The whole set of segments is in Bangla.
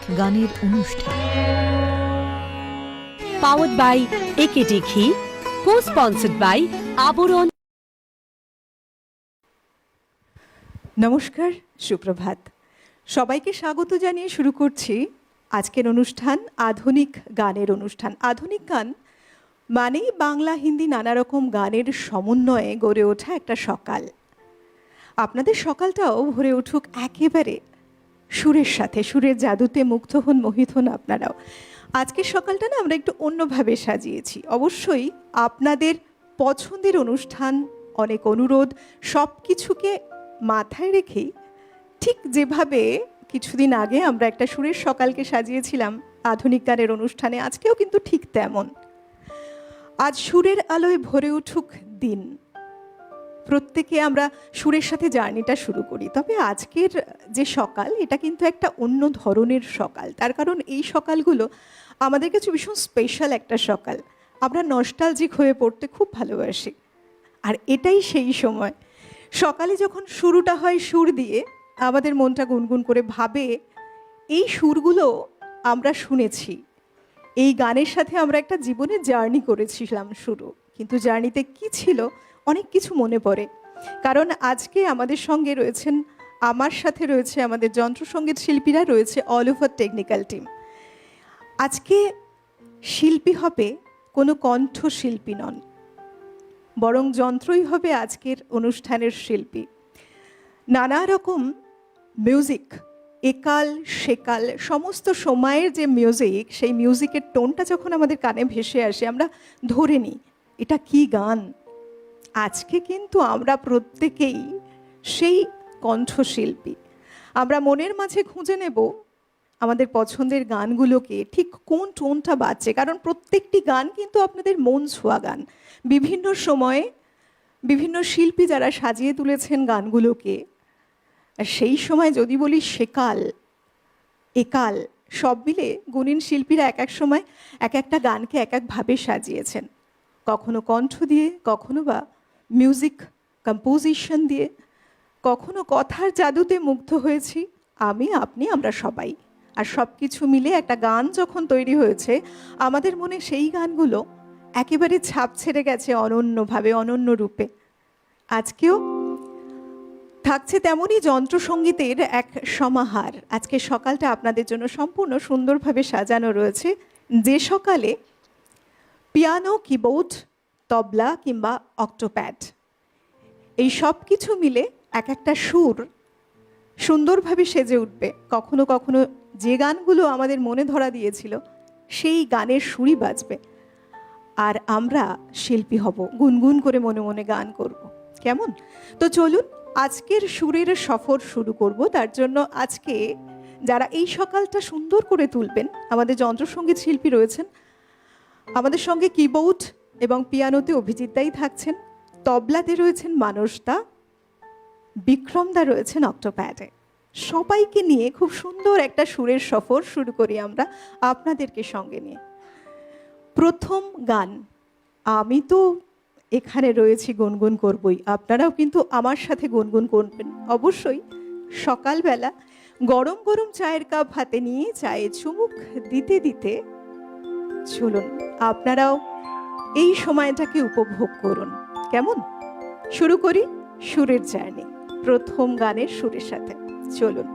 গানের অনুষ্ঠান। পাওয়ার্ড বাই একেডি ঘি, কো-স্পন্সর্ড বাই আবরণ। নমস্কার, সুপ্রভাত। সবাইকে স্বাগত জানিয়ে শুরু করছি আজকের অনুষ্ঠান, আধুনিক গানের অনুষ্ঠান। আধুনিক গান মানেই বাংলা হিন্দি নানা রকম গানের সমন্বয়ে গড়ে ওঠা একটা সকাল। আপনাদের সকালটাও ভরে উঠুক একেবারে সুরের সাথে, সুরের জাদুতে মুগ্ধ হন, মোহিত হন আপনারাও। আজকের সকালটা না আমরা একটু অন্যভাবে সাজিয়েছি। অবশ্যই আপনাদের পছন্দের অনুষ্ঠান, অনেক অনুরোধ, সব কিছুকে মাথায় রেখেই ঠিক যেভাবে কিছুদিন আগে আমরা একটা সুরের সকালকে সাজিয়েছিলাম আধুনিক গানের অনুষ্ঠানে, আজকেও কিন্তু ঠিক তেমন। আজ সুরের আলোয় ভরে উঠুক দিন। প্রত্যেকে আমরা সুরের সাথে জার্নিটা শুরু করি, তবে আজকের যে সকাল এটা কিন্তু একটা অন্য ধরনের সকাল। তার কারণ এই সকালগুলো আমাদের কাছে ভীষণ স্পেশাল একটা সকাল। আমরা নস্টালজিক হয়ে পড়তে খুব ভালোবাসি, আর এটাই সেই সময়। সকালে যখন শুরুটা হয় সুর দিয়ে, আমাদের মনটা গুনগুন করে ভাবে এই সুরগুলো আমরা শুনেছি, এই গানের সাথে আমরা একটা জীবনে জার্নি করেছিলাম শুরু। কিন্তু জার্নিতে কি ছিল অনেক কিছু মনে পড়ে। কারণ আজকে আমাদের সঙ্গে রয়েছেন, আমার সাথে রয়েছে আমাদের যন্ত্রসঙ্গীত শিল্পীরা, রয়েছে অল ওভার টেকনিক্যাল টিম। আজকে শিল্পী হবে কোনো কণ্ঠশিল্পী নন, বরং যন্ত্রই হবে আজকের অনুষ্ঠানের শিল্পী। নানা রকম মিউজিক, একাল সেকাল সমস্ত সময়ের যে মিউজিক, সেই মিউজিকের টোনটা যখন আমাদের কানে ভেসে আসে আমরা ধরে নিই এটা কি গান। আজকে কিন্তু আমরা প্রত্যেকেই সেই কণ্ঠশিল্পী। আমরা মনের মাঝে খুঁজে নেব আমাদের পছন্দের গানগুলোকে, ঠিক কোন টোনটা বাজছে। কারণ প্রত্যেকটি গান কিন্তু আপনাদের মন ছোঁয়া গান। বিভিন্ন সময়ে বিভিন্ন শিল্পী যারা সাজিয়ে তুলেছেন গানগুলোকে, আর সেই সময় যদি বলি সেকাল একাল সব মিলে গুণীন শিল্পীরা এক এক সময় এক একটা গানকে এক একভাবে সাজিয়েছেন, কখনো কণ্ঠ দিয়ে, কখনো বা মিউজিক কম্পোজিশন দিয়ে, কখনো কথার জাদুতে মুগ্ধ হয়েছি আমি, আপনি, আমরা সবাই। আর সব কিছু মিলে একটা গান যখন তৈরি হয়েছে, আমাদের মনে সেই গানগুলো একেবারে ছাপ ছেড়ে গেছে অনন্যভাবে, অনন্য রূপে। আজকেও থাকছে তেমনই যন্ত্রসঙ্গীতের এক সমাহার। আজকে সকালটা আপনাদের জন্য সম্পূর্ণ সুন্দরভাবে সাজানো রয়েছে, যে সকালে পিয়ানো, কিবোর্ড, তবলা কিংবা অক্টোপ্যাড এই সব কিছু মিলে এক একটা সুর সুন্দরভাবে সেজে উঠবে। কখনো কখনো যে গানগুলো আমাদের মনে ধরা দিয়েছিল সেই গানের সুরই বাজবে, আর আমরা শিল্পী হব, গুনগুন করে মনে মনে গান করব। কেমন? তো চলুন আজকের সুরের সফর শুরু করব। তার জন্য আজকে যারা এই সকালটা সুন্দর করে তুলবেন, আমাদের যন্ত্রসঙ্গীত শিল্পী রয়েছেন। আমাদের সঙ্গে কিবোর্ড এবং পিয়ানোতে অভিজিৎ দাই থাকছেন, তবলাতে রয়েছেন মানস দা, বিক্রম দা রয়েছেন অক্টোপ্যাডে। সবাইকে নিয়ে খুব সুন্দর একটা সুরের সফর শুরু করি আমরা আপনাদেরকে সঙ্গে নিয়ে। প্রথম গান, আমি তো এখানে রয়েছি গুনগুন করবই, আপনারাও কিন্তু আমার সাথে গুনগুন করবেন অবশ্যই। সকালবেলা গরম গরম চায়ের কাপ হাতে নিয়ে চায়ে চুমুক দিতে দিতে চলুন আপনারাও এই সময়টাকে উপভোগ করুন। কেমন? শুরু করি সুরের জার্নি প্রথম গানের সুরের সাথে। চলুন।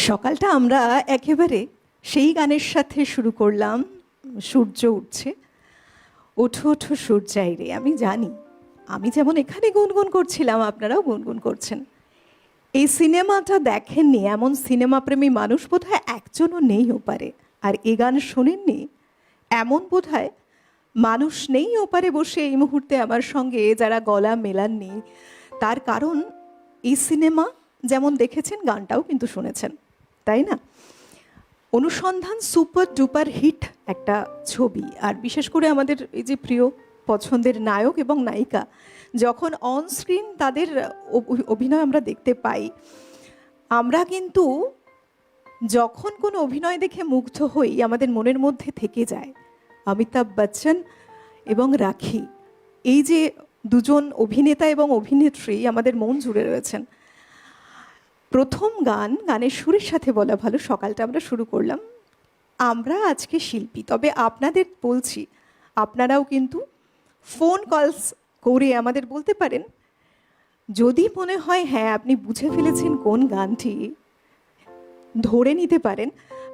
সকালটা আমরা একেবারে সেই গানের সাথে শুরু করলাম, সূর্য উঠছে, ওঠো ওঠো সূর্যাই রে। আমি জানি, আমি যেমন এখানে গুনগুন করছিলাম, আপনারাও গুনগুন করছেন। এই সিনেমাটা দেখেননি এমন সিনেমাপ্রেমী মানুষ বোধহয় একজনও নেই ওপারে, আর এই গান শোনেননি এমন বোধহয় মানুষ নেই ওপারে বসে এই মুহূর্তে আমার সঙ্গে যারা গলা মেলাননি। তার কারণ এই সিনেমা যেমন দেখেছেন, গানটাও কিন্তু শুনেছেন, তাই না? অনুসন্ধান সুপার ডুপার হিট একটা ছবি, আর বিশেষ করে আমাদের এই যে প্রিয় পছন্দের নায়ক এবং নায়িকা যখন অন স্ক্রিন তাদের অভিনয় আমরা দেখতে পাই, আমরা কিন্তু যখন কোনো অভিনয় দেখে মুগ্ধ হই আমাদের মনের মধ্যে থেকে যায় অমিতাভ বচ্চন এবং রাখি। এই যে দুজন অভিনেতা এবং অভিনেত্রী আমাদের মন জুড়ে রয়েছেন। প্রথম গানের সুরের সাথে বলা ভালো, সকালটা আমরা শুরু করলাম। আমরা আজকে শিল্পী, তবে আপনাদের বলছি আপনারাও কিন্তু ফোন কলস করে আমাদের বলতে পারেন। যদি মনে হয় হ্যাঁ আপনি বুঝে ফেলেছেন কোন গানটি, ধরে নিতে পারেন,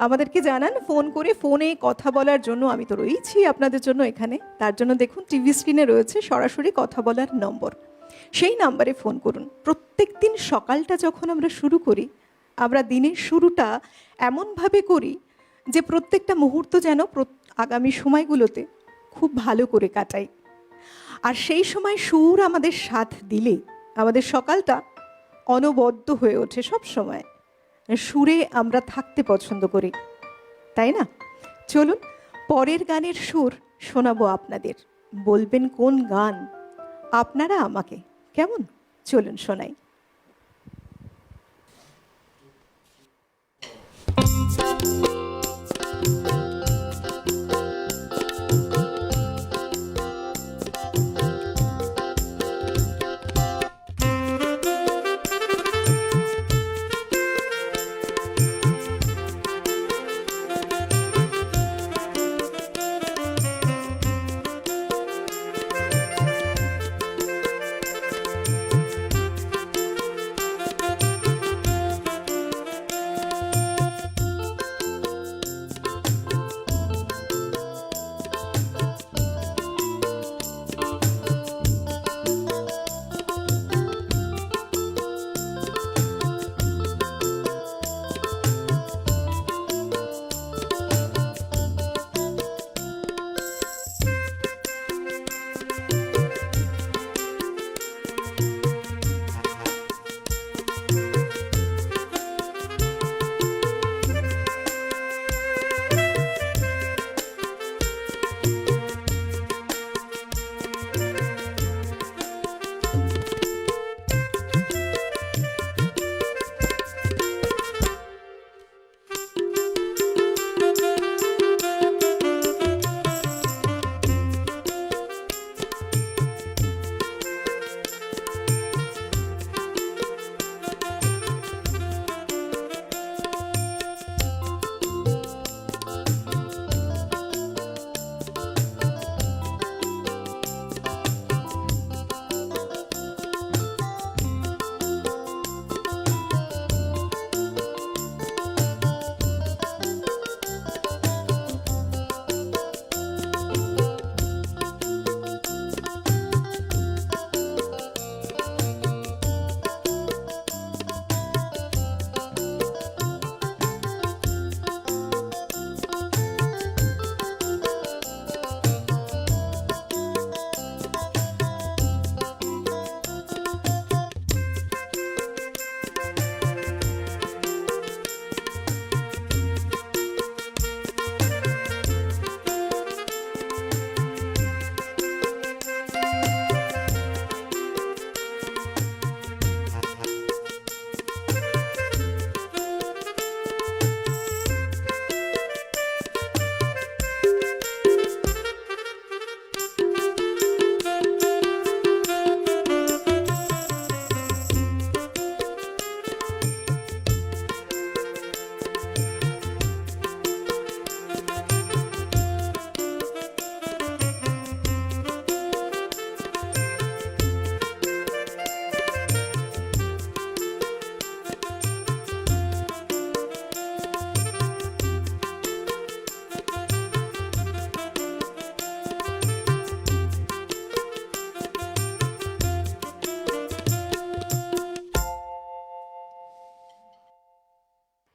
আমাদেরকে জানান ফোন করে। ফোনে কথা বলার জন্য আমি তো রয়েছি আপনাদের জন্য এখানে। তার জন্য দেখুন টিভি স্ক্রিনে রয়েছে সরাসরি কথা বলার নম্বর, সেই নাম্বারে ফোন করুন। প্রত্যেক দিন সকালটা যখন আমরা শুরু করি, আমরা দিনের শুরুটা এমনভাবে করি যে প্রত্যেকটা মুহূর্ত যেন আগামী সময়গুলোতে খুব ভালো করে কাটাই। আর সেই সময় সুর আমাদের সাথ দিলে আমাদের সকালটা অনবদ্য হয়ে ওঠে। সব সময় সুরে আমরা থাকতে পছন্দ করি, তাই না? চলুন পরের গানের সুর শোনাবো আপনাদের, বলবেন কোন গান আপনারা আমাকে, কেমন? চলুন শোনাই।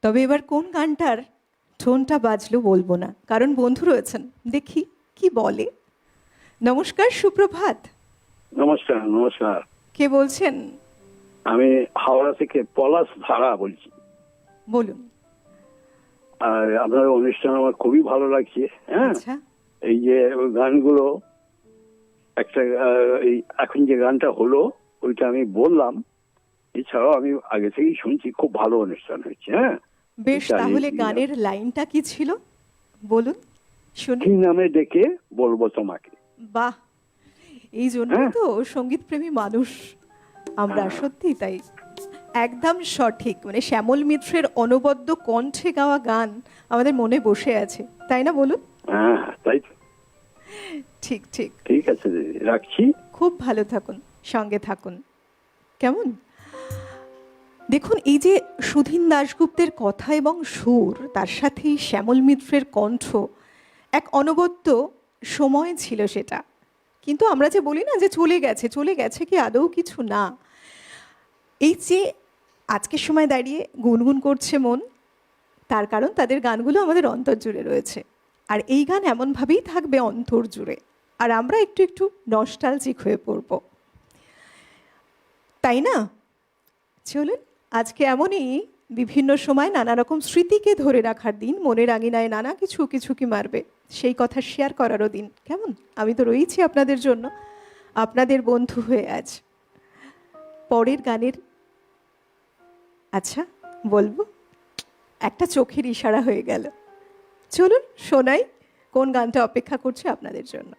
তবে এবার কোন গানটার টোনটা বাজলো বলবো না, কারণ বন্ধু রয়েছেন, দেখি কি বলে। নমস্কার, সুপ্রভাত। নমস্কার। নমস্কার, কে বলছেন? আমি হাওড়া থেকে পলাশ ধারা বলছি। বলুন। আর আপনার অনুষ্ঠান আমার খুবই ভালো লাগছে। হ্যাঁ, আচ্ছা, এই যে গানগুলো, একটা এই এখন যে গানটা হলো ওইটা আমি বললাম, এছাড়াও আমি আগে থেকেই শুনছি, খুব ভালো অনুষ্ঠান হয়েছে। হ্যাঁ, বেশ। চালিয়ে তাহলে দিয়ে গানের লাইনটা কি ছিল বলুন, শুনি। কি নামে ডেকে বলবো তোমাকে। বাহ, এই জন্য হ্যাঁ। তো সঙ্গীত প্রেমী মানুষ আমরা, সত্যি তাই। একদম সঠিক, মানে শ্যামল মিত্রের অনবদ্য কণ্ঠে গাওয়া গান আমাদের মনে বসে আছে, তাই না? বলুন। হ্যাঁ, তাই তো। ঠিক ঠিক। ঠিক আছে দিদি, রাখছি। খুব ভালো থাকুন, সঙ্গে থাকুন, কেমন? দেখুন, এই যে সুধীন দাশগুপ্তের কথা এবং সুর, তার সাথেই শ্যামল মিত্রের কণ্ঠ, এক অনবদ্য সময় ছিল সেটা। কিন্তু আমরা যে বলি না যে চলে গেছে, চলে গেছে কি আদৌ কিছু না। এই যে আজকের সময় দাঁড়িয়ে গুনগুন করছে মন, তার কারণ তাদের গানগুলো আমাদের অন্তর জুড়ে রয়েছে। আর এই গান এমনভাবেই থাকবে অন্তর জুড়ে, আর আমরা একটু একটু নস্টালজিক হয়ে পড়ব, তাই না? চলুন, আজকে এমনই বিভিন্ন সময় নানা রকম স্মৃতিকে ধরে রাখার দিন, মনের আঙিনায় নানা কিছু কিছু কি মারবে সেই কথা শেয়ার করারও দিন, কেমন? আমি তো রয়েছি আপনাদের জন্য, আপনাদের বন্ধু হয়ে আজ। পরের গানের, আচ্ছা বলবো, একটা চোখের ইশারা হয়ে গেল। চলুন শোনাই কোন গানটা অপেক্ষা করছে আপনাদের জন্য।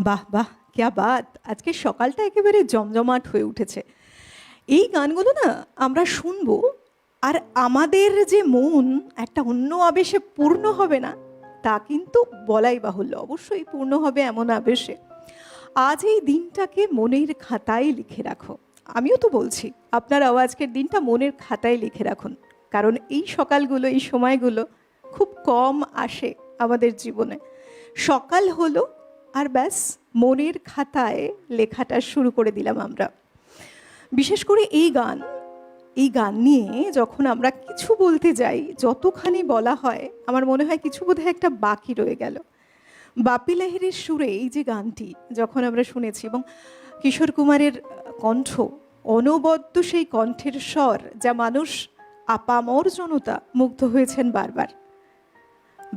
বাহ বাহ, ক্যা বাত! আজকে সকালটা একেবারে জমজমাট হয়ে উঠেছে। এই গানগুলো না আমরা শুনবো, আর আমাদের যে মন একটা অন্য আবেশে পূর্ণ হবে না, তা কিন্তু বলাই বাহুল্য। অবশ্যই পূর্ণ হবে এমন আবেশে। আজ এই দিনটাকে মনের খাতায় লিখে রাখো। আমিও তো বলছি, আপনারাও আজকের দিনটা মনের খাতায় লিখে রাখুন, কারণ এই সকালগুলো, এই সময়গুলো খুব কম আসে আমাদের জীবনে। সকাল হলো আর ব্যাস, মনের খাতায় লেখাটা শুরু করে দিলাম আমরা। বিশেষ করে এই গান নিয়ে যখন আমরা কিছু বলতে যাই, যতখানি বলা হয় আমার মনে হয় কিছু বোধহয় একটা বাকি রয়ে গেল। বাপি লাহিড়ীর সুরে এই যে গানটি যখন আমরা শুনেছি, এবং কিশোর কুমারের কণ্ঠ, অনবদ্য সেই কণ্ঠের স্বর, যা মানুষ, আপামর জনতা মুগ্ধ হয়েছেন বারবার।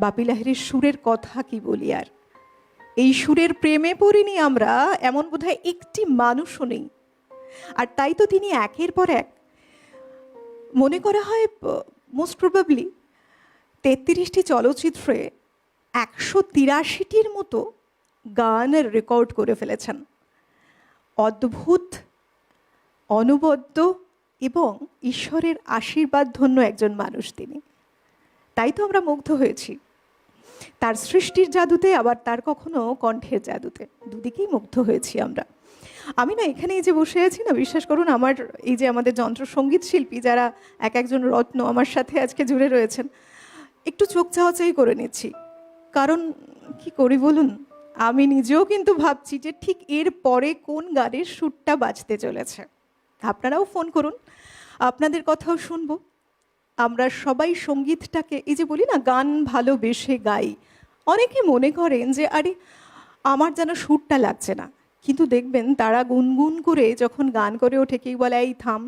বাপি লাহিড়ীর সুরের কথা কি বলি আর! এই সুরের প্রেমে পড়িনি আমরা এমন বোধহয় একটি মানুষও নেই। আর তাই তো তিনি একের পর এক, মনে করা হয় মোস্ট প্রবাবলি ৩৩টি চলচ্চিত্রে ১৮৩টির মতো গান রেকর্ড করে ফেলেছেন। অদ্ভুত, অনবদ্য এবং ঈশ্বরের আশীর্বাদ ধন্য একজন মানুষ তিনি। তাই তো আমরা মুগ্ধ হয়েছি তার সৃষ্টির জাদুতে, আবার তার কখনো কণ্ঠের জাদুতে, দুদিকেই মুগ্ধ হয়েছি আমরা। আমি না এখানে এই যে বসে আছি না, বিশ্বাস করুন, আমার এই যে আমাদের যন্ত্রসঙ্গীত শিল্পী যারা এক একজন রত্ন আমার সাথে আজকে জুড়ে রয়েছেন, একটু চোখ চাওয়াচাই করে নিচ্ছি। কারণ কি করি বলুন, আমি নিজেও কিন্তু ভাবছি যে ঠিক এর পরে কোন গানের সুরটা বাজতে চলেছে। আপনারাও ফোন করুন, আপনাদের কথাও শুনবো। আমরা সবাই সঙ্গীতটাকে, এই যে বলি না, গান ভালোবেসে গাই। অনেকে মনে করেন যে আরে আমার যেন সুরটা লাগছে না, কিন্তু দেখবেন তারা গুনগুন করে যখন গান করে ওঠে, কেউ বলে এই থাম,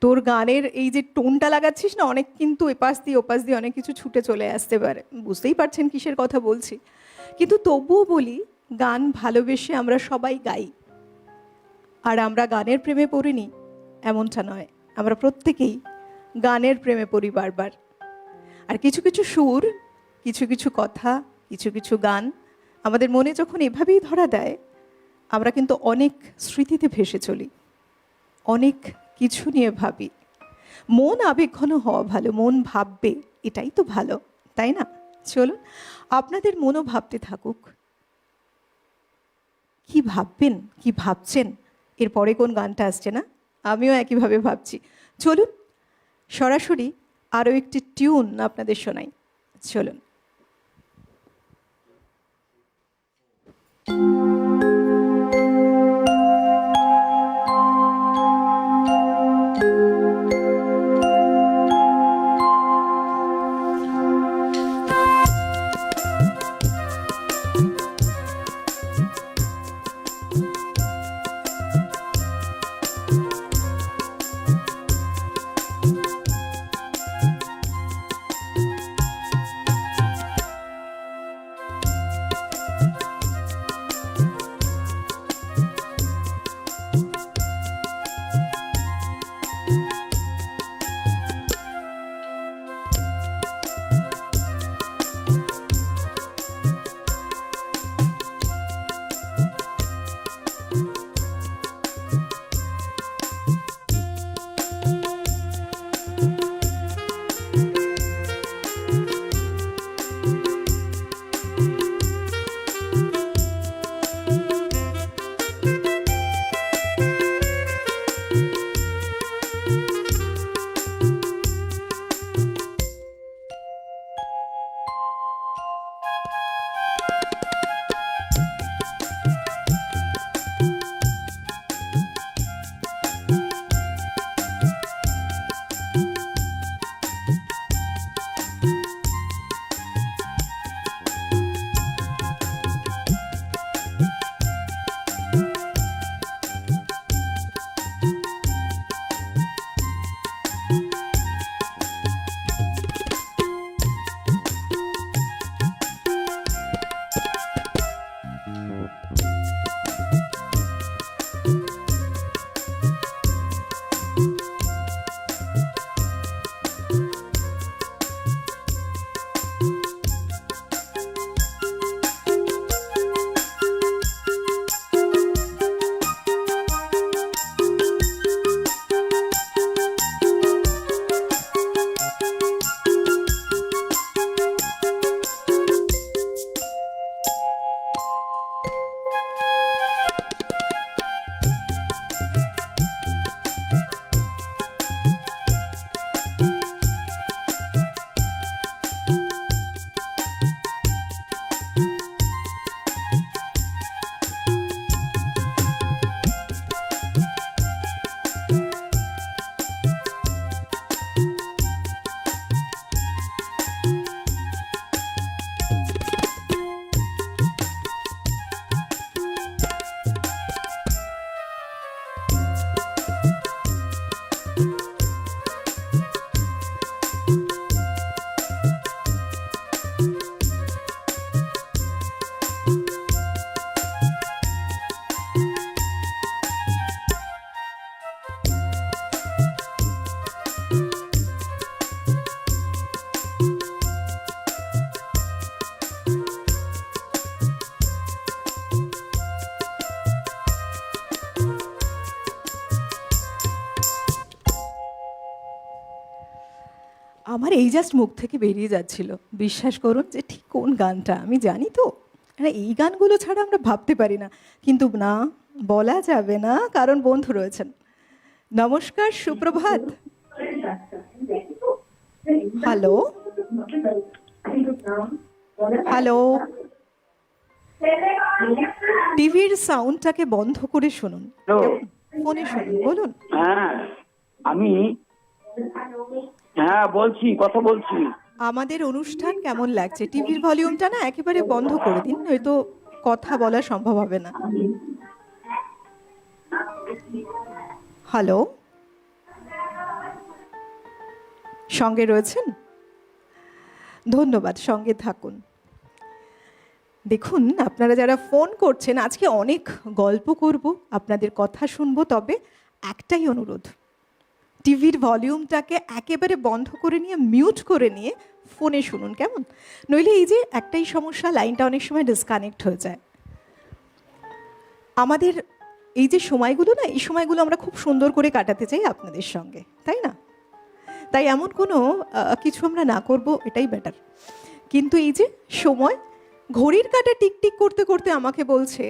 তোর গানের এই যে টোনটা লাগাচ্ছিস না, অনেক কিন্তু এপাশ দিয়ে ওপাশ দিয়ে অনেক কিছু ছুটে চলে আসতে পারে। বুঝতেই পারছেন কিসের কথা বলছি। কিন্তু তবুও বলি, গান ভালোবেসে আমরা সবাই গাই। আর আমরা গানের প্রেমে পড়িনি এমনটা নয়, আমরা প্রত্যেকেই গানের প্রেমে পড়ি বারবার। আর কিছু কিছু সুর, কিছু কিছু কথা, কিছু কিছু গান আমাদের মনে যখন এভাবেই ধরা দেয়, আমরা কিন্তু অনেক স্মৃতিতে ভেসে চলি, অনেক কিছু নিয়ে ভাবি। মন আবেগঘন হওয়া ভালো, মন ভাববে, এটাই তো ভালো, তাই না? চলুন, আপনাদের মনও ভাবতে থাকুক। কি ভাববেন, কি ভাবছেন, এরপরে কোন গানটা আসছে না, আমিও একইভাবে ভাবছি। চলুন সরাসরি আরও একটি টিউন আপনাদের শোনাই। চলুন। আমার এই জাস্ট মুখ থেকে বেরিয়ে যাচ্ছিল, বিশ্বাস করুন যে ঠিক কোন গানটা আমি জানি তো। এই গানগুলো ছাড়া আমরা ভাবতে পারি না, কিন্তু না, বলা যাবে না কারণ বন্ধু রয়েছেন। নমস্কার, সুপ্রভাত। হ্যালো হ্যালো, টিভির সাউন্ডটাকে বন্ধ করে শুনুন, ফোনে শুনুন, বলুন। হ্যাঁ, আমি বলছি, কথা বলছি। আমাদের অনুষ্ঠান কেমন লাগছে? টিভির ভলিউমটা না একেবারে বন্ধ করে দিন, নয়তো কথা বলা সম্ভব হবে না। হ্যালো, সঙ্গে রয়েছেন? ধন্যবাদ, সঙ্গে থাকুন। দেখুন, আপনারা যারা ফোন করছেন, আজকে অনেক গল্প করব, আপনাদের কথা শুনবো, তবে একটাই অনুরোধ, টিভির ভলিউমটাকে একেবারে বন্ধ করে নিয়ে, মিউট করে নিয়ে ফোনে শুনুন, কেমন? নইলে এই যে একটাই সমস্যা, লাইনটা অনেক সময় ডিসকানেক্ট হয়ে যায়। আমাদের এই যে সময়গুলো না, এই সময়গুলো আমরা খুব সুন্দর করে কাটাতে চাই আপনাদের সঙ্গে, তাই না? তাই এমন কোনো কিছু আমরা না করব, এটাই বেটার। কিন্তু এই যে সময়, ঘড়ির কাঁটা টিকটিক করতে করতে আমাকে বলছে,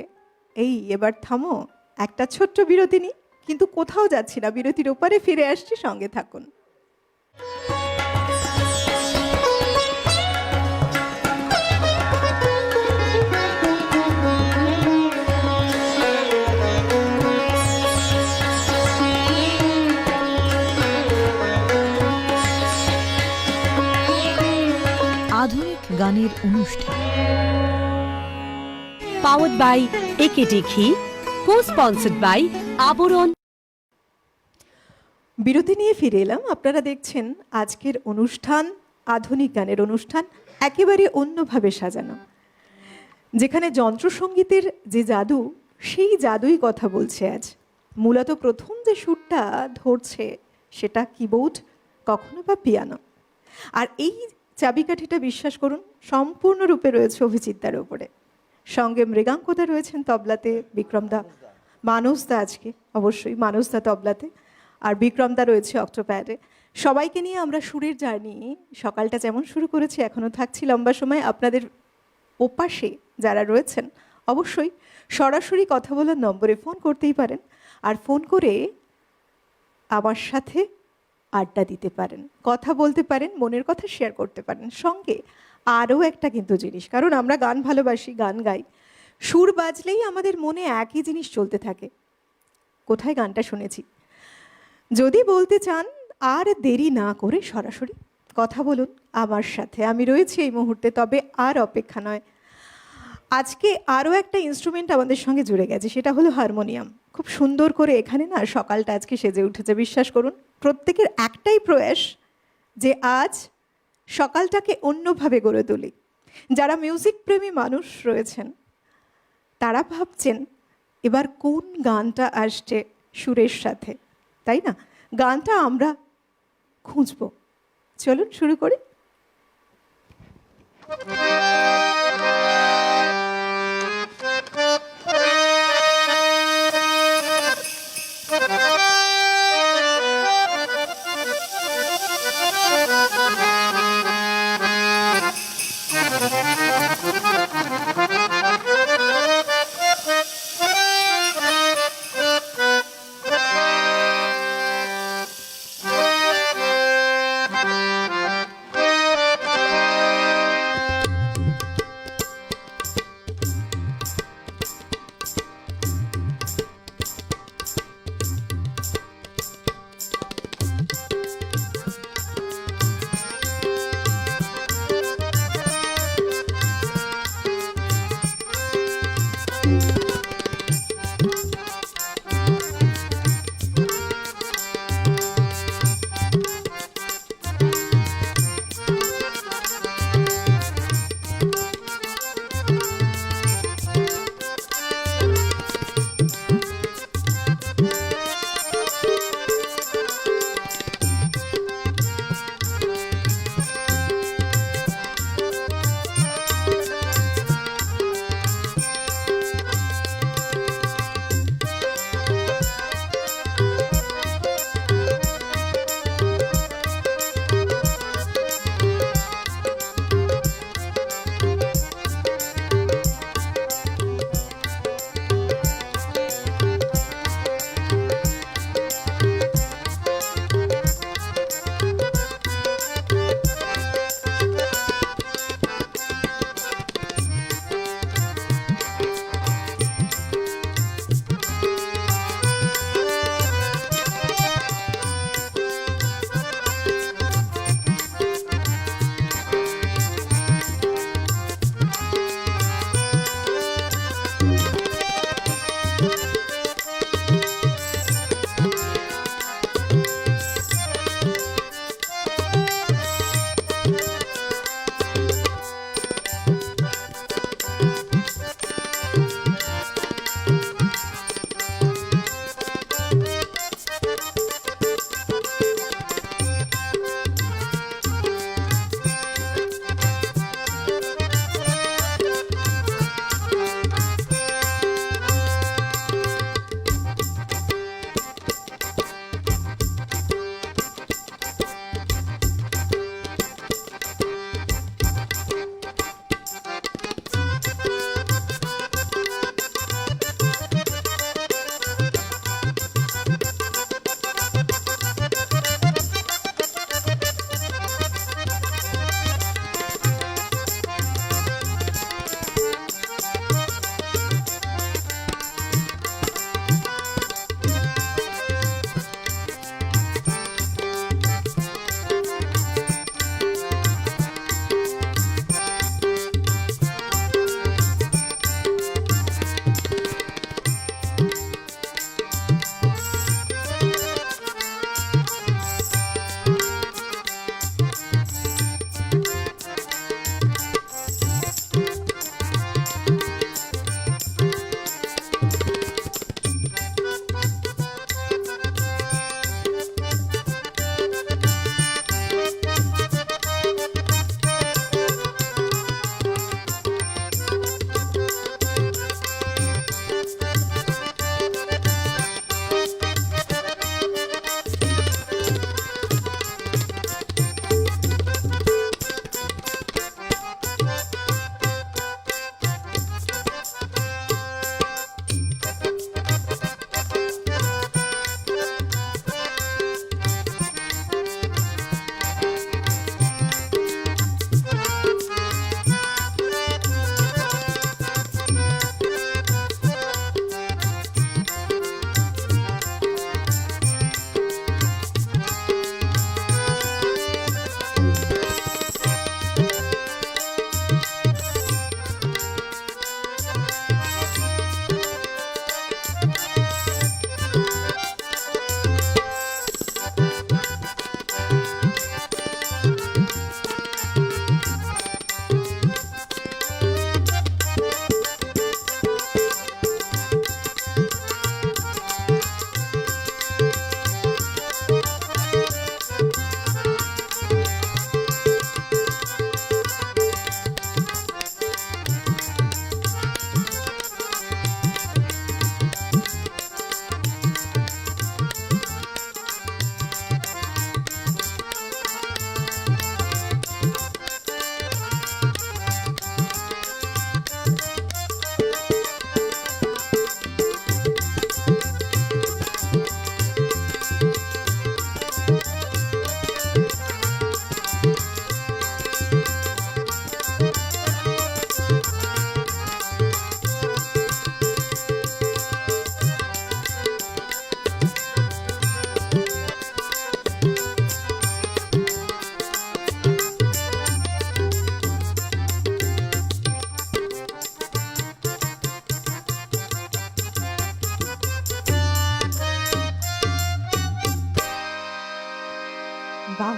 এই এবার থামো, একটা ছোট্ট বিরতি নিই। কিন্তু কোথাও যাচ্ছি না, বিরতির ওপারে ফিরে আসছি, সঙ্গে থাকুন। আধুনিক গানের অনুষ্ঠান, পাওয়ার্ড বাই একেটি ঘি, কো-স্পন্সর্ড বাই আবরণ। বিরতি নিয়ে ফিরে এলাম। আপনারা দেখছেন আজকের অনুষ্ঠান, আধুনিক গানের অনুষ্ঠান, একেবারে অন্যভাবে সাজানো, যেখানে যন্ত্রসঙ্গীতের যে জাদু, সেই জাদুই কথা বলছে আজ। মূলত প্রথম যে সুরটা ধরছে সেটা কিবোর্ড, কখনো বা পিয়ানো। আর এই চাবিকাঠিটা, বিশ্বাস করুন, সম্পূর্ণরূপে রয়েছে অভিজিৎদার ওপরে। সঙ্গে মৃগাঙ্কদা রয়েছেন তবলাতে, বিক্রমদা, মানসদা, আজকে অবশ্যই মানসদা তবলাতে, আর বিক্রমদা রয়েছে অক্টোপ্যাডে। সবাইকে নিয়ে আমরা সুরের জার্নি সকালটা যেমন শুরু করেছি, এখনও থাকছি লম্বা সময়। আপনাদের ওপাশে যারা রয়েছেন, অবশ্যই সরাসরি কথা বলার নম্বরে ফোন করতেই পারেন, আর ফোন করে আমার সাথে আড্ডা দিতে পারেন, কথা বলতে পারেন, মনের কথা শেয়ার করতে পারেন। সঙ্গে আরও একটা কিন্তু জিনিস, কারণ আমরা গান ভালোবাসি, গান গাই, সুর বাজলেই আমাদের মনে একই জিনিস চলতে থাকে, কোথায় গানটা শুনেছি। যদি বলতে চান, আর দেরি না করে সরাসরি কথা বলুন আমার সাথে, আমি রয়েছি এই মুহূর্তে। তবে আর অপেক্ষা নয়, আজকে আরও একটা ইনস্ট্রুমেন্ট আমাদের সঙ্গে জুড়ে গেছে, সেটা হলো হারমোনিয়াম। খুব সুন্দর করে এখানে না সকালটা আজকে সেজে উঠেছে। বিশ্বাস করুন, প্রত্যেকের একটাই প্রয়াস যে আজ সকালটাকে অন্যভাবে গড়ে তুলি। যারা মিউজিক প্রেমী মানুষ রয়েছেন, তারা ভাবছেন এবার কোন গানটা আসছে সুরের সাথে, তাই না? গানটা আমরা খুঁজব। চলুন শুরু করি।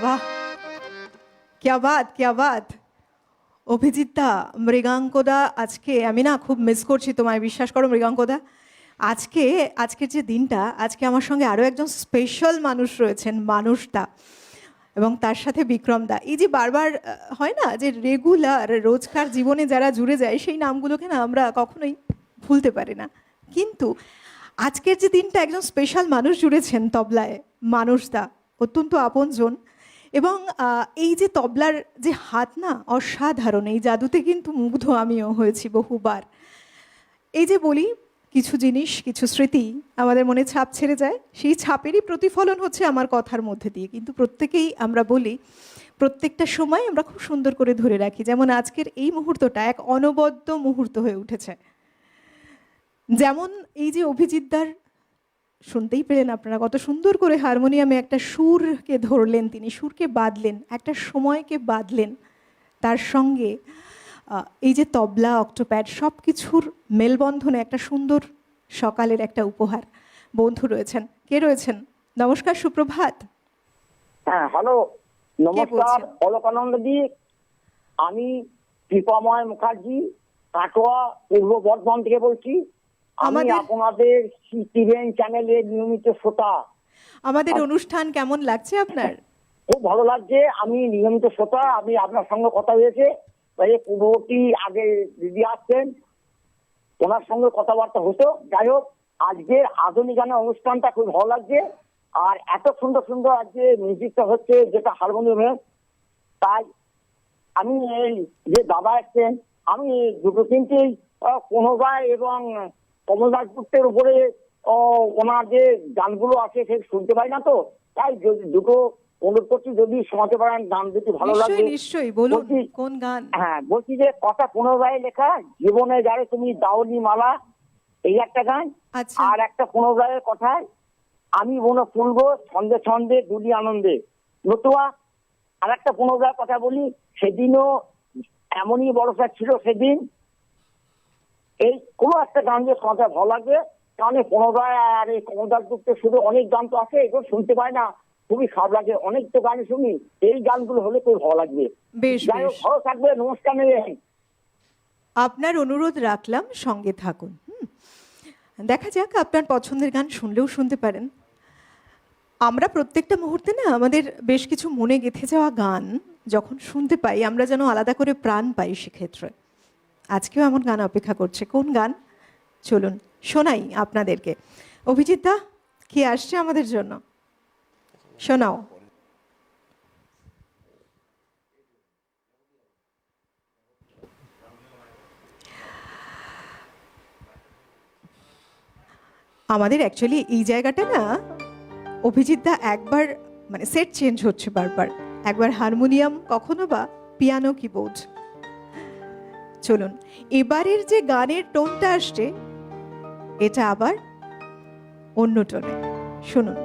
বাহ, ক্যা বাত ক্যা বাত। অভিজিৎদা, মৃগাঙ্কদা, আজকে আমি না খুব মিস করছি তোমায়, বিশ্বাস করো মৃগাঙ্কদা। আজকের যে দিনটা, আজকে আমার সঙ্গে আরও একজন স্পেশাল মানুষ রয়েছেন, মানুষদা, এবং তার সাথে বিক্রমদা। এই যে বারবার হয় না যে রেগুলার রোজকার জীবনে যারা জুড়ে যায় সেই নামগুলোকে না আমরা কখনোই ভুলতে পারি না, কিন্তু আজকের যে দিনটা একজন স্পেশাল মানুষ জুড়েছেন তবলায়, মানুষদা, অত্যন্ত আপনজন। এবং এই যে তবলার যে হাত না, অসাধারণ, এই জাদুতে কিন্তু মুগ্ধ আমিও হয়েছি বহুবার। এই যে বলি কিছু জিনিস, কিছু স্মৃতি আমাদের মনে ছাপ ছেড়ে যায়, সেই ছাপেরই প্রতিফলন হচ্ছে আমার কথার মধ্যে দিয়ে, কিন্তু প্রত্যেকেই আমরা বলি প্রত্যেকটা সময় আমরা খুব সুন্দর করে ধরে রাখি। যেমন আজকের এই মুহূর্তটা এক অনবদ্য মুহূর্ত হয়ে উঠেছে। যেমন এই যে অভিজিৎদার, শুনতেই পেলেন আপনারা কত সুন্দর করে হারমোনিয়ামে একটা সুরকে ধরলেন, তিনি সুরকে বাঁধলেন, একটা সময়কে বাঁধলেন, তার সঙ্গে এই যে তবলা, অক্টোপ্যাড, সব কিছুর মেলবন্ধনে একটা সুন্দর সকালের একটা উপহার। বন্ধু রয়েছেন, কে রয়েছেন? নমস্কার, সুপ্রভাত। হ্যাঁ, হ্যালো, নমস্কার অলকানন্দজি। আমি কৃপাময় মুখার্জি, কাটোয়া, পূর্ব বর্ধমান থেকে বলছি। আমি আপনাদের টিভেন চ্যানেলের নিয়মিত শ্রোতা। আমাদের অনুষ্ঠান কেমন লাগছে আপনার? খুব ভালো লাগছে, আমি নিয়মিত শ্রোতা। আমি আপনার সঙ্গে কথা হয়েছে, পূর্ববর্তী আগে দিদি আসছেন, ওনার সঙ্গে কথাবার্তা হতো। যাই হোক, আজকের আধুনিক গানের অনুষ্ঠানটা খুব ভালো লাগছে। আর এত সুন্দর সুন্দর আজকে মিউজিকটা হচ্ছে, যেটা হারমোনিয়ামে, তাই আমি এই যে দাদা এসছেন, আমি দুটো তিনটেই কোনোবাই এবং কমলদাসগুপ্তের উপরে ওনার যে গানগুলো আছে সে শুনতে পাই না, তো তাই দুটো অনুরোধ করছি যদি শোনাতে পারেন, গান দুটি ভালো লাগবে। নিশ্চয়ই, বলুন কোন গান? হ্যাঁ, বলছি যে কথা পুনরায় লেখা, জীবনে যারে তুমি দাওনি মালা, এই একটা গান। আর একটা পুনরায়ের কথায়, আমি মনে ফুলবো ছন্দে ছন্দে দুলি আনন্দে, নতুবা। আর একটা পুনরায়ের কথা বলি, সেদিনও এমনই বর্ষা ছিল সেদিন, এই কোনো একটা গান যে শোনাতে ভালো লাগবে। কারণ পুনরায় আর এই কমলদাস গুপ্তের শুধু অনেক গান তো আছে, এগুলো শুনতে পাই না, খুবই খারাপ লাগে। অনেক তো গান শুনি, এই গানগুলো হলে খুব ভালো লাগবে। যাই হোক, ভালো থাকবে, নমস্কার নেবেন। আপনার অনুরোধ রাখলাম, সঙ্গে থাকুন। দেখা যাক, আপনার পছন্দের গান শুনলেও শুনতে পারেন। আমরা প্রত্যেকটা মুহূর্তে না আমাদের বেশ কিছু মনে গেঁথে যাওয়া গান যখন শুনতে পাই, আমরা যেন আলাদা করে প্রাণ পাই সেক্ষেত্রে। আজকেও এমন গান অপেক্ষা করছে। কোন গান? চলুন শোনাই আপনাদেরকে। অভিজিৎদা, কি আসছে আমাদের জন্য? শোনাও। আমাদের অ্যাকচুয়ালি এই জায়গাটা না, অভিজিৎদা একবার মানে সেট চেঞ্জ হচ্ছে বারবার, একবার হারমোনিয়াম, কখনো বা পিয়ানো কিবোর্ড। চলুন, এবারের যে গানের টোনটা আসছে এটা আবার অন্য টোনে, শুনুন।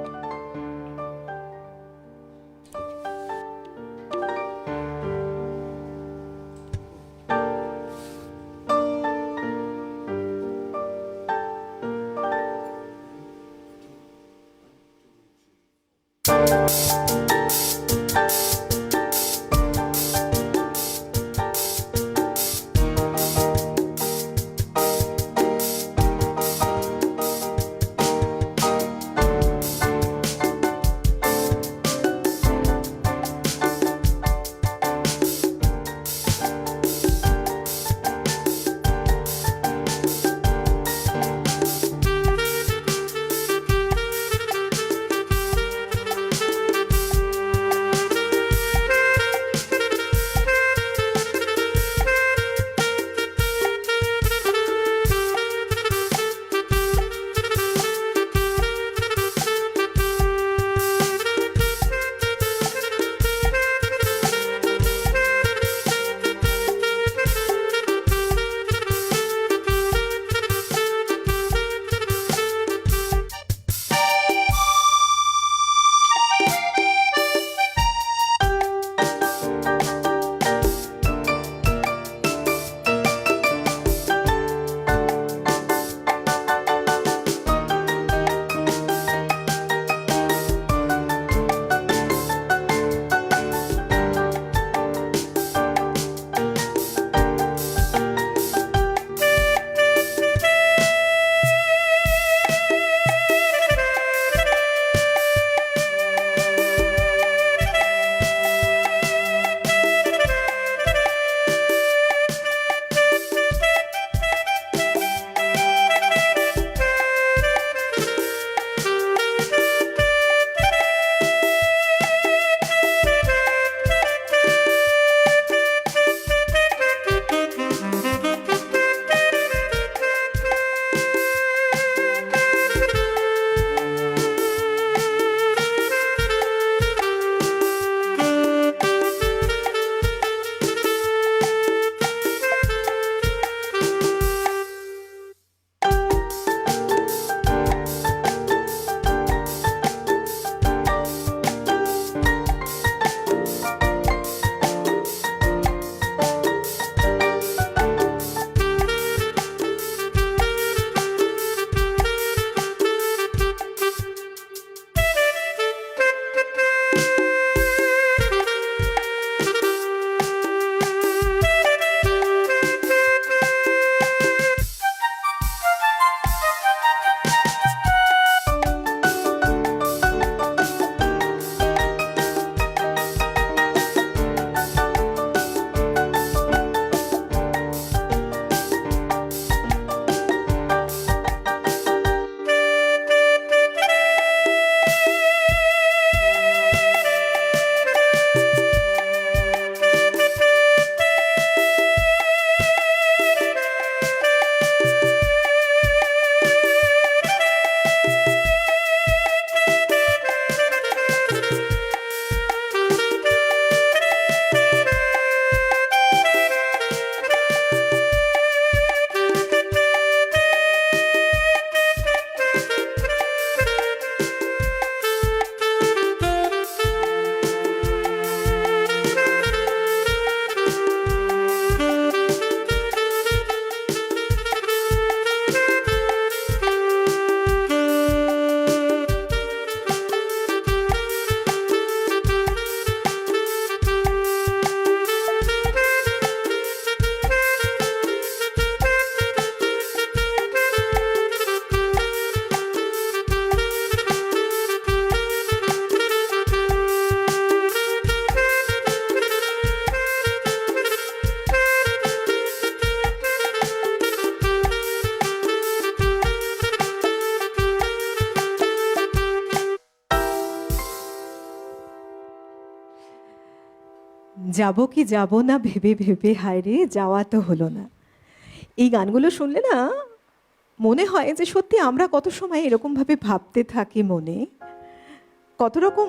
যাব কি যাব না ভেবে ভেবে হায় রে যাওয়া তো হলো না। এই গানগুলো শুনলে না মনে হয় যে সত্যি আমরা কত সময় এরকমভাবে ভাবতে থাকি, মনে কত রকম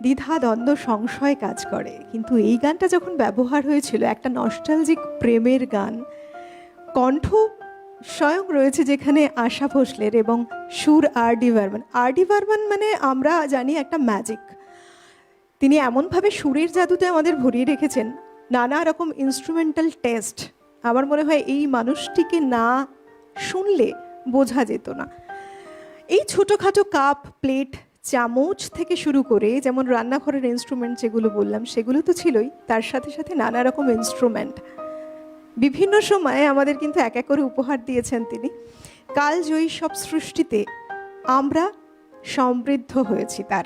দ্বিধা দ্বন্দ্ব সংশয় কাজ করে। কিন্তু এই গানটা যখন ব্যবহার হয়েছিল, একটা নস্টালজিক প্রেমের গান, কণ্ঠ স্বয়ং রয়েছে যেখানে আশা ভোসলের এবং সুর আর.ডি. বর্মন। আর.ডি. বর্মন মানে আমরা জানি একটা ম্যাজিক। তিনি এমনভাবে সুরের জাদুতে আমাদের ভরিয়ে রেখেছেন, নানা রকম ইনস্ট্রুমেন্টাল টেস্ট। আমার মনে হয় এই মানুষটিকে না শুনলে বোঝা যেত না। এই ছোটোখাটো কাপ, প্লেট, চামচ থেকে শুরু করে যেমন রান্নাঘরের ইনস্ট্রুমেন্ট যেগুলো বললাম সেগুলো তো ছিলই, তার সাথে সাথে নানা রকম ইনস্ট্রুমেন্ট বিভিন্ন সময়ে আমাদের কিন্তু এক এক করে উপহার দিয়েছেন তিনি। কালজয়ী সব সৃষ্টিতে আমরা সমৃদ্ধ হয়েছি, তার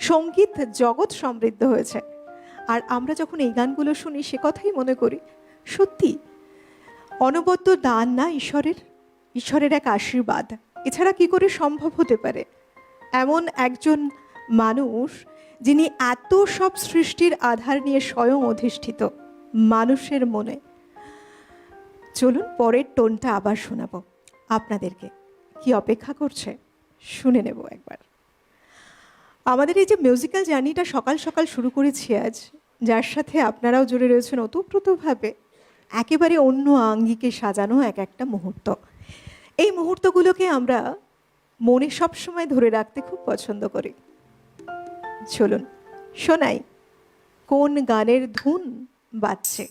সঙ্গীত জগৎ সমৃদ্ধ হয়েছে। আর আমরা যখন এই গানগুলো শুনি সে কথাই মনে করি, সত্যি অনবদ্য দান না ঈশ্বরের এক আশীর্বাদ। এছাড়া কি করে সম্ভব হতে পারে এমন একজন মানুষ যিনি এত সব সৃষ্টির আধার নিয়ে স্বয়ং অধিষ্ঠিত মানুষের মনে। চলুন পরের টোনটা আবার শোনাবো আপনাদেরকে, কি অপেক্ষা করছে শুনে নেব একবার। আমাদের এই যে মিউজিক্যাল জার্নিটা সকাল সকাল শুরু করেছি আজ, যার সাথে আপনারাও জুড়ে রয়েছেন ওতপ্রোতভাবে, একেবারে অন্য আঙ্গিকে সাজানো এক একটা মুহূর্ত। এই মুহূর্তগুলোকে আমরা মনে সবসময় ধরে রাখতে খুব পছন্দ করি। চলুন শোনাই কোন গানের ধুন বাজছে।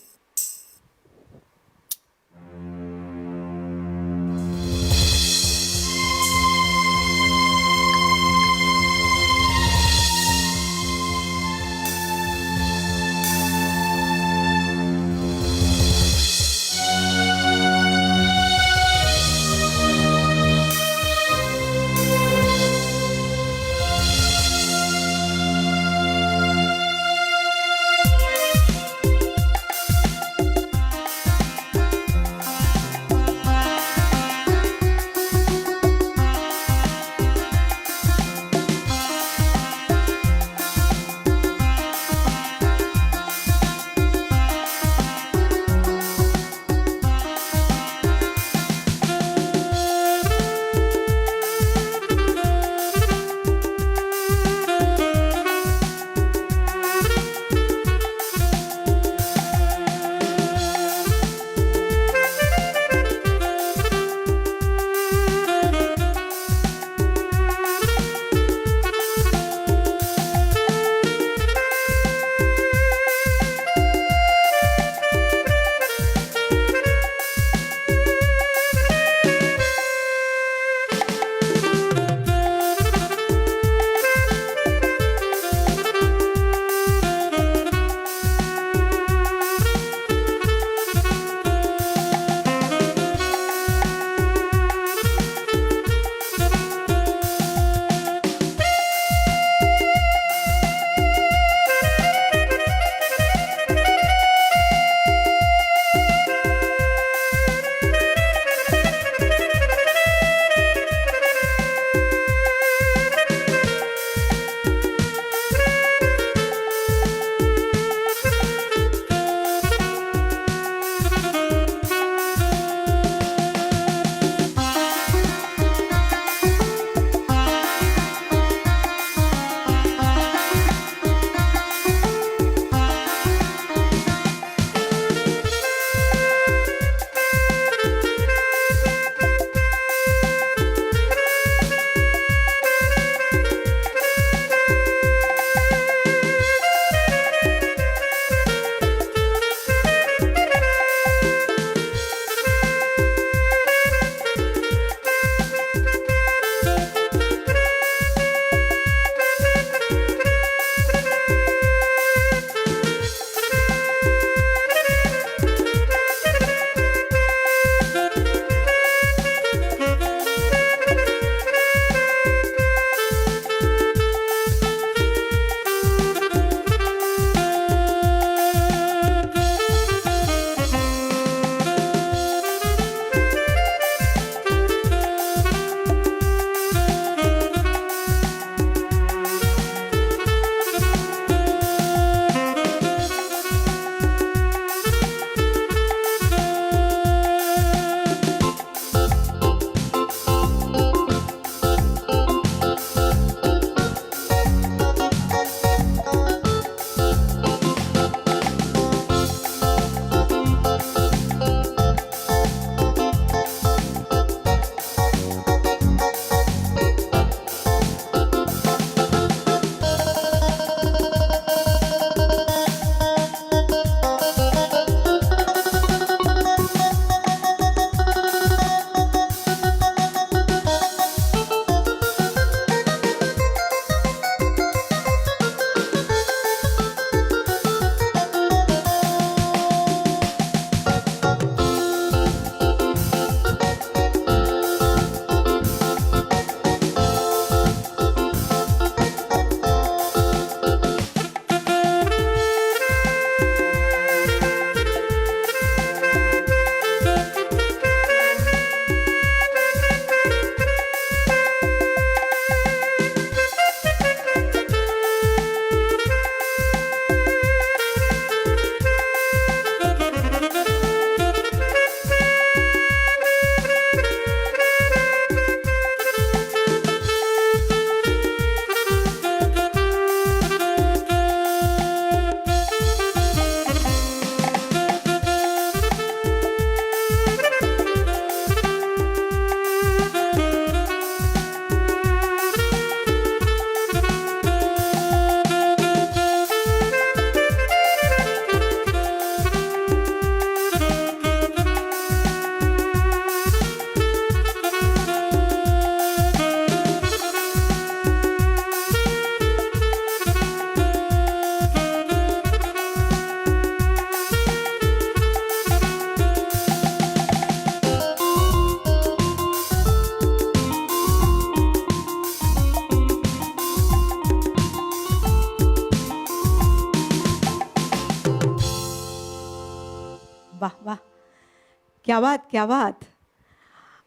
ক্যা বাত।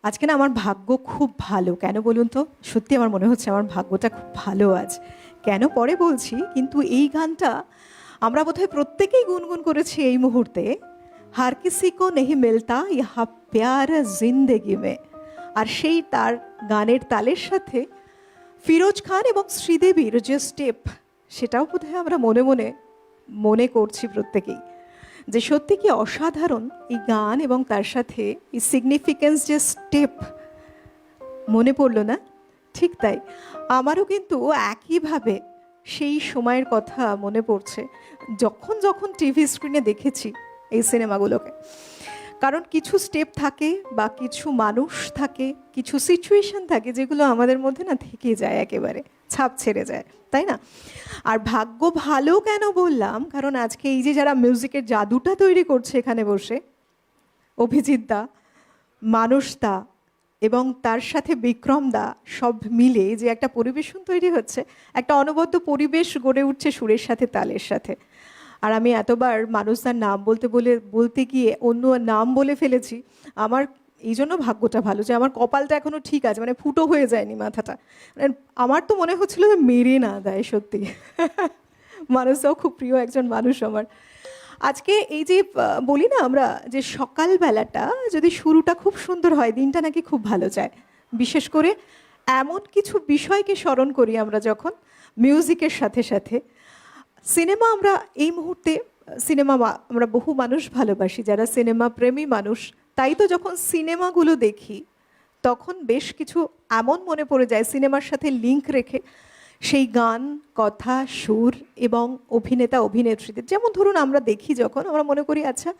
আজকে না আমার ভাগ্য খুব ভালো, কেন বলুন তো? সত্যি আমার মনে হচ্ছে আমার ভাগ্যটা খুব ভালো আজ। কেন পরে বলছি, কিন্তু এই গানটা আমরা বোধহয় প্রত্যেকেই গুনগুন করেছি এই মুহূর্তে। হার কিসি কো নেহি মিলতা ইহা প্যার জিন্দেগি মে। আর সেই তার গানের তালের সাথে ফিরোজ খান এবং শ্রীদেবীর যে স্টেপ, সেটাও বোধহয় আমরা মনে মনে মনে করছি প্রত্যেকেই, যে সত্যি কি অসাধারণ এই গান এবং তার সাথে এই সিগনিফিক্যান্স যে স্টেপ মনে পড়লো না? ঠিক তাই আমারও কিন্তু একইভাবে সেই সময়ের কথা মনে পড়ছে যখন যখন টিভি স্ক্রিনে দেখেছি এই সিনেমাগুলোকে। কারণ কিছু স্টেপ থাকে বা কিছু মানুষ থাকে, কিছু সিচুয়েশন থাকে যেগুলো আমাদের মধ্যে না থেকে যায়, একেবারে ছাপ ছেড়ে যায়, তাই না? আর ভাগ্য ভালো কেন বললাম, কারণ আজকে এই যে যারা মিউজিকের জাদুটা তৈরি করছে এখানে বসে, অভিজিৎ দা, মানস দা এবং তার সাথে বিক্রম দা, সব মিলে যে একটা পরিবেশন তৈরি হচ্ছে, একটা অনবদ্য পরিবেশ গড়ে উঠছে সুরের সাথে তালের সাথে। আর আমি এতবার মানুষদার নাম বলতে গিয়ে অন্য নাম বলে ফেলেছি। আমার এই জন্য ভাগ্যটা ভালো যে আমার কপালটা এখনো ঠিক আছে, মানে ফুটো হয়ে যায়নি মাথাটা। মানে আমার তো মনে হচ্ছিল যে মেরে না দেয় সত্যি। মানুষটাও খুব প্রিয় একজন মানুষ আমার। আজকে এই যে বলি না আমরা যে সকালবেলাটা যদি শুরুটা খুব সুন্দর হয়, দিনটা নাকি খুব ভালো যায়। বিশেষ করে এমন কিছু বিষয়কে স্মরণ করি আমরা যখন মিউজিকের সাথে সাথে। সিনেমা আমরা এই মুহূর্তে আমরা বহু মানুষ ভালোবাসি যারা সিনেমা প্রেমী মানুষ, তাই তো যখন সিনেমাগুলো দেখি তখন বেশ কিছু এমন মনে পড়ে যায় সিনেমার সাথে লিঙ্ক রেখে, সেই গান, কথা, সুর এবং অভিনেতা অভিনেত্রীদের। যেমন ধরুন আমরা দেখি যখন, আমরা মনে করি আচ্ছা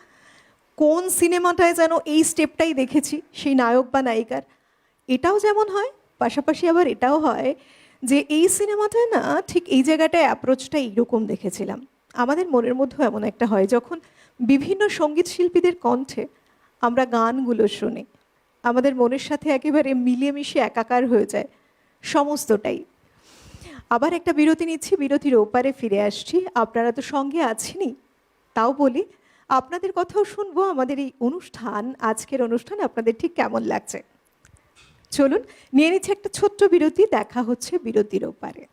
কোন সিনেমাটায় যেন এই স্টেপটাই দেখেছি সেই নায়ক বা নায়িকার। এটাও যেমন হয়, পাশাপাশি আবার এটাও হয় যে এই সিনেমাটায় না ঠিক এই জায়গাটায় অ্যাপ্রোচটা এইরকম দেখেছিলাম। আমাদের মনের মধ্যেও এমন একটা হয় যখন বিভিন্ন সঙ্গীত শিল্পীদের কণ্ঠে আমরা গানগুলো শুনি, আমাদের মনের সাথে একেবারে মিলিয়ে মিশে একাকার হয়ে যায় সমস্তটাই। আবার একটা বিরতি নিচ্ছি, বিরতির ওপারে ফিরে আসছি। আপনারা তো সঙ্গে আছেনই, তাও বলি আপনাদের কথাও শুনবো। আমাদের এই অনুষ্ঠান, আজকের অনুষ্ঠান আপনাদের ঠিক কেমন লাগছে চলুন নিয়ে নিচ্ছে একটা ছোট্ট বিরতি। দেখা হচ্ছে বিরতির ওপারে।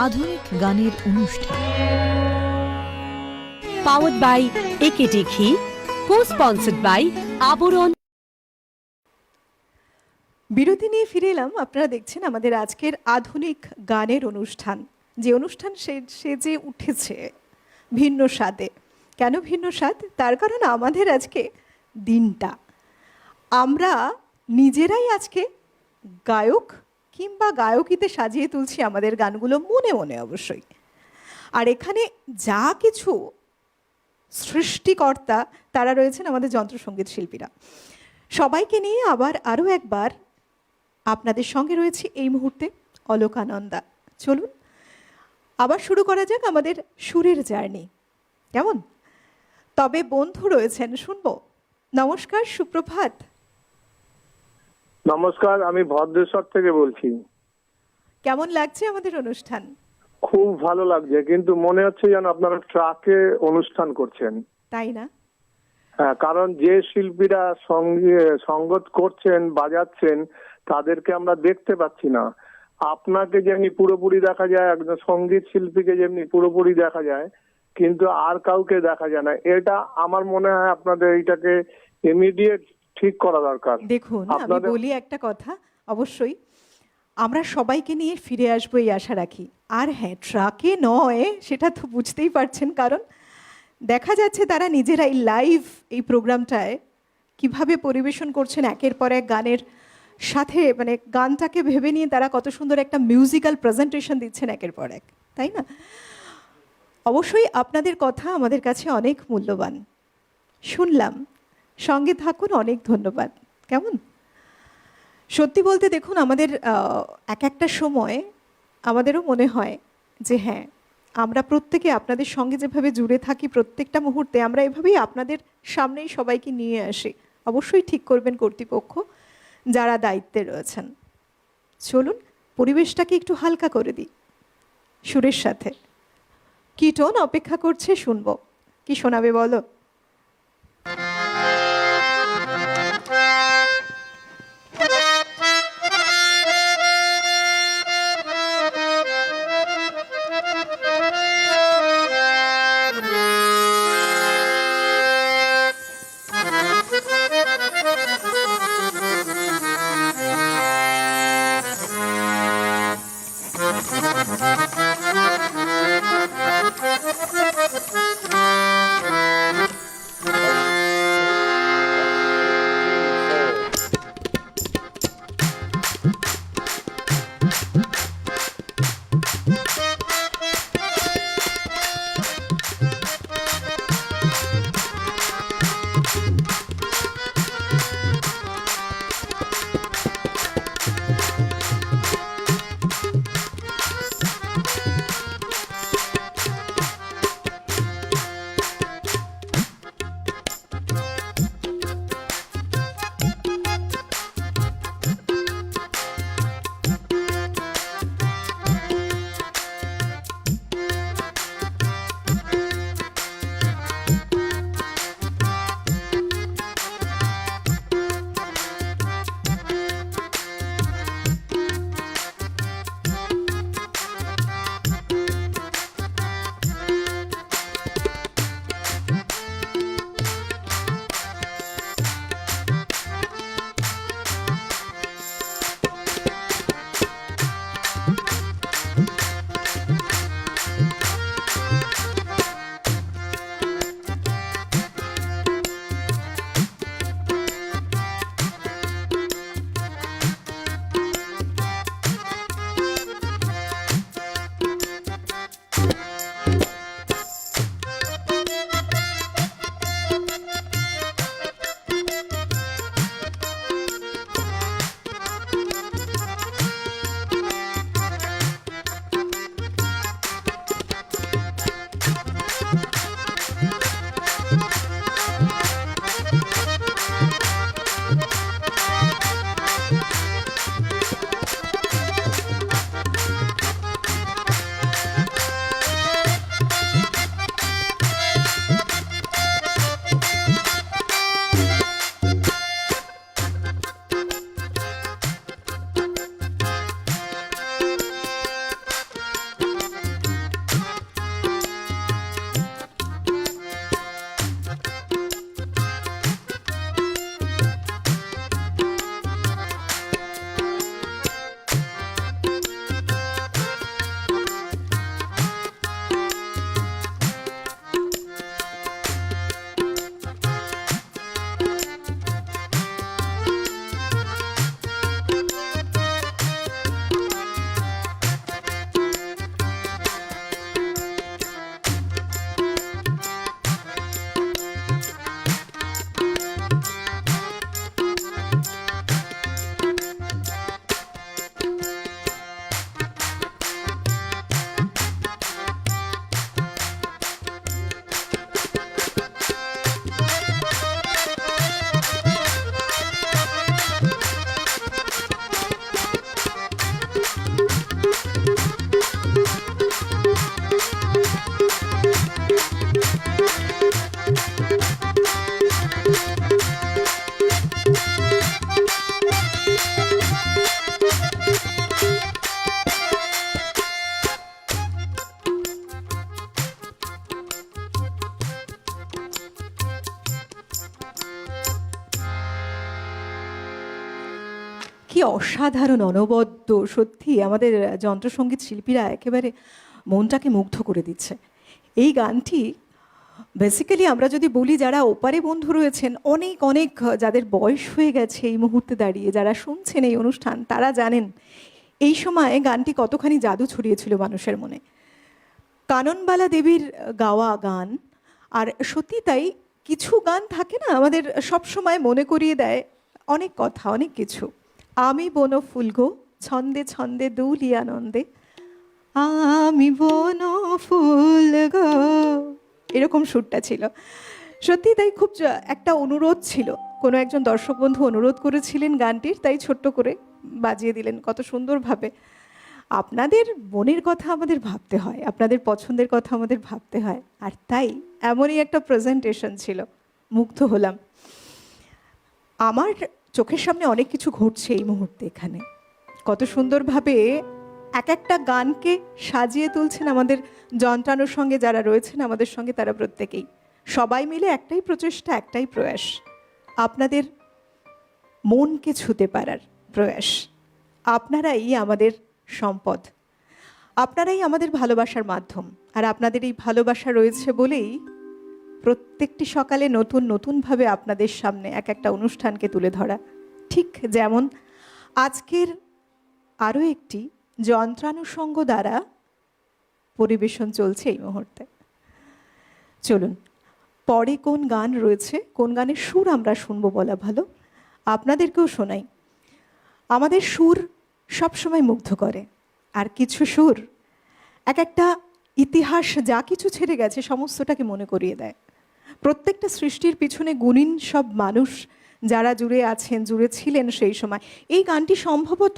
আধুনিক গানের অনুষ্ঠান, পাওয়ার্ড বাই একেটি ঘি, কো-স্পন্সর্ড বাই আবরণ। বিরতি নিয়ে ফিরে এলাম। আপনারা দেখছেন আমাদের আজকের আধুনিক গানের অনুষ্ঠান। যে অনুষ্ঠান সেজে উঠেছে ভিন্ন স্বাদে। কেন ভিন্ন স্বাদ? তার কারণ আমাদের আজকে দিনটা আমরা নিজেরাই আজকে গায়ক কিংবা গায়কিতে সাজিয়ে তুলছি আমাদের গানগুলো, মনে মনে অবশ্যই। আর এখানে যা কিছু সৃষ্টিকর্তা তারা রয়েছেন আমাদের যন্ত্রসঙ্গীত শিল্পীরা। সবাইকে নিয়ে আবার আরও একবার আপনাদের সঙ্গে রয়েছে এই মুহূর্তে অলোকানন্দা। চলুন আবার শুরু করা যাক আমাদের সুরের জার্নি। কেমন? তবে বন্ধু রয়েছেন, শুনবো। নমস্কার, সুপ্রভাত। নমস্কার, আমি ভদ্রেশ্বর থেকে বলছি। কেমন লাগছে আমাদের অনুষ্ঠান? খুব ভালো লাগছে, কিন্তু মনে হচ্ছে যেন আপনারা ট্রাকে অনুষ্ঠান করছেন। তাই না? হ্যাঁ, কারণ যে শিল্পীরা সঙ্গত করছেন, বাজাচ্ছেন, তাদেরকে আমরা দেখতে পাচ্ছি না। আপনাকে যেমনি পুরোপুরি দেখা যায়, একজন সঙ্গীত শিল্পীকে যেমনি পুরোপুরি দেখা যায়, কিন্তু আর কাউকে দেখা যায় না। এটা আমার মনে হয় আপনাদের এইটাকে ইমিডিয়েট ঠিক করা দরকার। দেখুন আমি বলি একটা কথা, অবশ্যই আমরা সবাইকে নিয়ে ফিরে আসবো এই আশা রাখি। আর হ্যাঁ, ট্রাকে নয় সেটা তো বুঝতেই পারছেন, কারণ দেখা যাচ্ছে তারা নিজেরাই লাইভ এই প্রোগ্রামটায় কিভাবে পরিবেশন করছেন একের পর এক গানের সাথে, মানে গানটাকে ভেবে নিয়ে তারা কত সুন্দর একটা মিউজিক্যাল প্রেজেন্টেশন দিচ্ছেন একের পর এক, তাই না? অবশ্যই আপনাদের কথা আমাদের কাছে অনেক মূল্যবান। শুনলাম, সঙ্গে থাকুন, অনেক ধন্যবাদ। কেমন? সত্যি বলতে দেখুন, আমাদের এক একটা সময় আমাদেরও মনে হয় যে হ্যাঁ, আমরা প্রত্যেকে আপনাদের সঙ্গে যেভাবে জুড়ে থাকি প্রত্যেকটা মুহূর্তে, আমরা এভাবেই আপনাদের সামনেই সবাইকে নিয়ে আসি। অবশ্যই ঠিক করবেন কর্তৃপক্ষ যারা দায়িত্বে রয়েছেন। চলুন পরিবেশটাকে একটু হালকা করে দিই সুরের সাথে। কীটন অপেক্ষা করছে, শুনবো কি শোনাবে বলো। কি অসাধারণ, অনবদ্য, সত্যি আমাদের যন্ত্রসঙ্গীত শিল্পীরা একেবারে মনটাকে মুগ্ধ করে দিচ্ছে। এই গানটি বেসিক্যালি আমরা যদি বলি, যারা ওপারে বন্ধু রয়েছেন, অনেক অনেক যাদের বয়স হয়ে গেছে এই মুহূর্তে দাঁড়িয়ে, যারা শুনছেন এই অনুষ্ঠান, তারা জানেন এই সময় গানটি কতখানি জাদু ছড়িয়েছিল মানুষের মনে। কাননবালা দেবীর গাওয়া গান। আর সত্যি তাই, কিছু গান থাকে না আমাদের সব সময় মনে করিয়ে দেয় অনেক কথা, অনেক কিছু। আমি বন ফুলগো ছন্দে ছন্দে দুলি আনন্দে, আমি বন ফুল গো, এরকম সুরটা ছিল। সত্যি তাই খুব একটা অনুরোধ ছিল, কোনো একজন দর্শক বন্ধু অনুরোধ করেছিলেন গানটির, তাই ছোট্ট করে বাজিয়ে দিলেন কত সুন্দরভাবে। আপনাদের মনের কথা আমাদের ভাবতে হয়, আপনাদের পছন্দের কথা আমাদের ভাবতে হয়, আর তাই এমনই একটা প্রেজেন্টেশন ছিল, মুগ্ধ হলাম। আমার চোখের সামনে অনেক কিছু ঘটছে এই মুহূর্তে এখানে। কত সুন্দরভাবে এক একটা গানকে সাজিয়ে তুলছেন আমাদের যন্ত্রানোর সঙ্গে যারা রয়েছেন আমাদের সঙ্গে, তারা প্রত্যেকেই সবাই মিলে একটাই প্রচেষ্টা, একটাই প্রয়াস, আপনাদের মনকে ছুঁতে পারার প্রয়াস। আপনারাই আমাদের সম্পদ, আপনারাই আমাদের ভালোবাসার মাধ্যম, আর আপনাদের এই ভালোবাসা রয়েছে বলেই প্রত্যেকটি সকালে নতুন নতুনভাবে আপনাদের সামনে এক একটা অনুষ্ঠানকে তুলে ধরা। ঠিক যেমন আজকের আরও একটি যন্ত্রানুষঙ্গ দ্বারা পরিবেশন চলছে এই মুহূর্তে। চলুন, পরে কোন গান রয়েছে, কোন গানের সুর আমরা শুনবো বলা ভালো, আপনাদেরকেও শোনাই। আমাদের সুর সবসময় মুগ্ধ করে, আর কিছু সুর এক একটা ইতিহাস যা কিছু ছেড়ে গেছে সমস্তটাকে মনে করিয়ে দেয়। প্রত্যেকটা সৃষ্টির পিছনে গুণীন সব মানুষ যারা জুড়ে আছেন, জুড়ে ছিলেন সেই সময়। এই গানটি সম্ভবত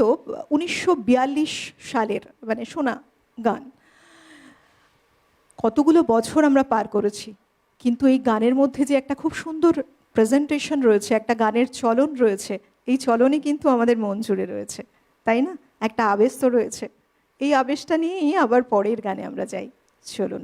1942 সালের মানে শোনা গান। কতগুলো বছর আমরা পার করেছি, কিন্তু এই গানের মধ্যে যে একটা খুব সুন্দর প্রেজেন্টেশন রয়েছে, একটা গানের চলন রয়েছে, এই চলনই কিন্তু আমাদের মন জুড়ে রয়েছে, তাই না? একটা আবেশ তো রয়েছে। এই আবেশটা নিয়েই আবার পরের গানে আমরা যাই, চলুন।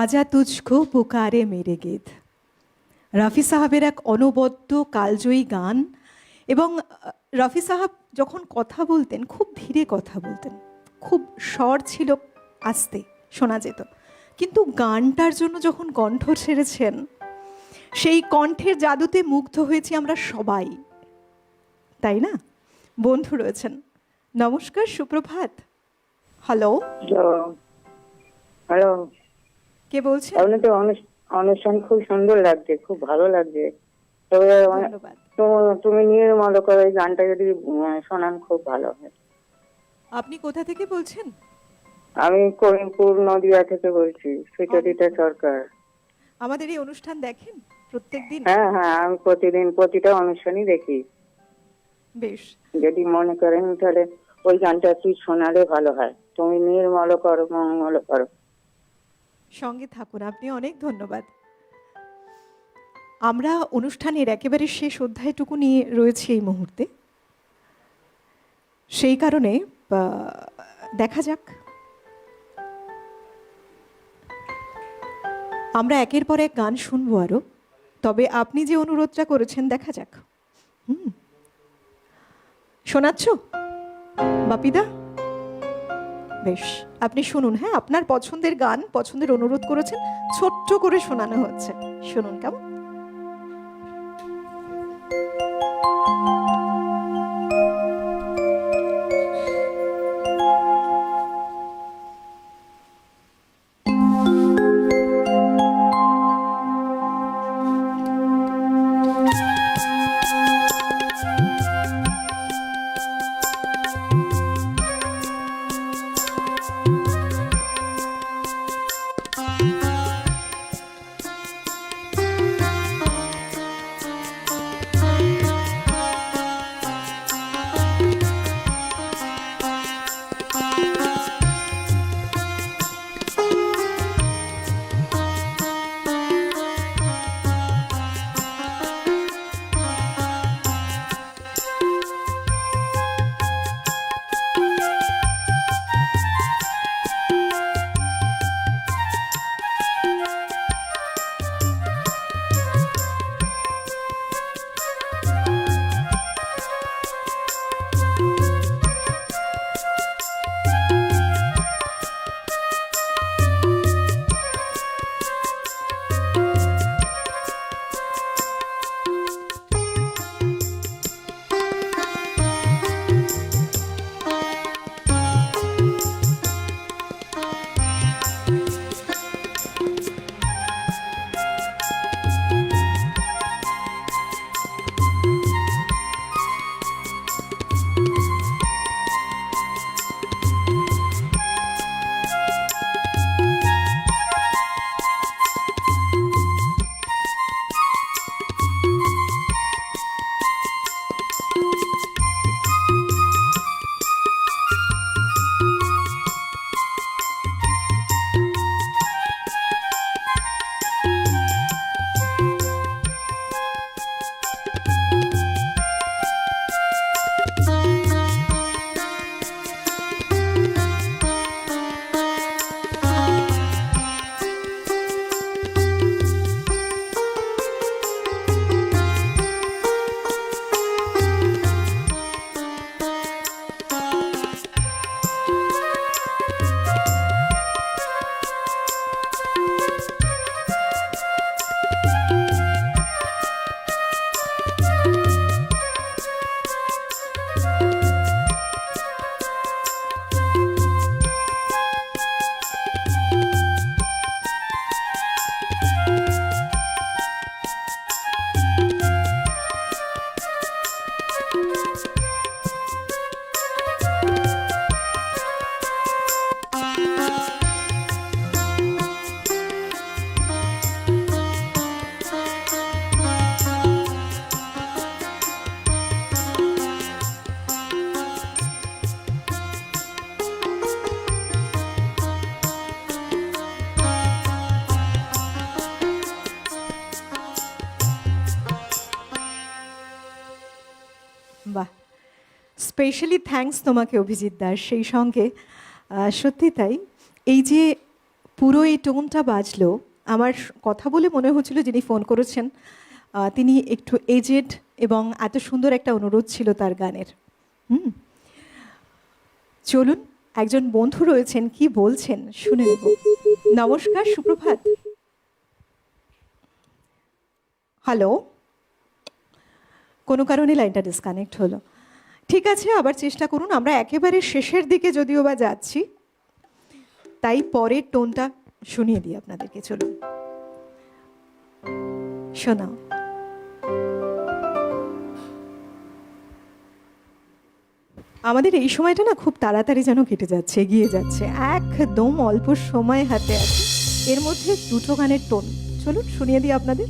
আজা তুঝকো পুকারে মেরে গীত, রাফি সাহাবের এক অনবদ্য কালজয়ী গান। এবং রাফি সাহাব যখন কথা বলতেন খুব ধীরে কথা বলতেন, খুব স্বর ছিল আস্তে, শোনা যেত, কিন্তু গানটার জন্য যখন কণ্ঠ ছেড়েছেন সেই কণ্ঠের জাদুতে মুগ্ধ হয়েছি আমরা সবাই, তাই না? বন্ধু রয়েছেন, নমস্কার, সুপ্রভাত। হ্যালো, হ্যালো, কে বলছেন? আপনি তো অনুষ্ঠান খুব সুন্দর লাগছে, খুব ভালো লাগছে। তবে ধন্যবাদ। তুমি নির্মল করে এই গানটা যদি শোনান খুব ভালো হয়। আপনি কোথা থেকে বলছেন? আমি করিমপুর নদিয়া থেকে বলছি, সুচরিতা সরকার। আমাদের এই অনুষ্ঠান দেখেন প্রত্যেকদিন? হ্যাঁ হ্যাঁ, আমি প্রতিটা অনুষ্ঠানই দেখি। বেশ, যদি মনে করেন তাহলে ওই গানটা একটু শোনালে ভালো হয়, তুমি নির্মল করো মঙ্গল করো। সঙ্গে থাকুন আপনি, অনেক ধন্যবাদ। আমরা অনুষ্ঠানের একেবারে শেষ অধ্যায়টুকু নিয়ে রয়েছি এই মুহূর্তে, সেই কারণে দেখা যাক। আমরা একের পর এক গান শুনবো আরো, তবে আপনি যে অনুরোধটা করেছেন দেখা যাক। শোনাচ্ছ বাপিদা? বেশ, আপনি শুনুন। হ্যাঁ, আপনার পছন্দের গান, পছন্দের অনুরোধ করেছেন, ছোট্ট করে শোনানো হচ্ছে, শুনুন কেমন। বাহ, স্পেশালি থ্যাঙ্কস তোমাকে অভিজিৎ দাস। সেই সঙ্গে সত্যি তাই, এই যে পুরো এই টোনটা বাজলো, আমার কথা বলে মনে হচ্ছিল যিনি ফোন করেছেন তিনি একটু এজেড এবং এত সুন্দর একটা অনুরোধ ছিল তার গানের। চলুন, একজন বন্ধু রয়েছেন, কি বলছেন শুনে নেব। নমস্কার, সুপ্রভাত। হ্যালো, কোনো কারণে লাইনটা ডিসকানেক্ট হলো। ঠিক আছে, আবার চেষ্টা করুন। আমরা একেবারে শেষের দিকে যদিও বা যাচ্ছি, তাই পরের টোনটা শুনিয়ে দিই আপনাদেরকে। চলুন শোনাও। আমাদের এই সময়টা না খুব তাড়াতাড়ি যেন কেটে যাচ্ছে, এগিয়ে যাচ্ছে, একদম অল্প সময় হাতে আছে, এর মধ্যে দুটো গানের টোন। চলুন শুনিয়ে দিই আপনাদের।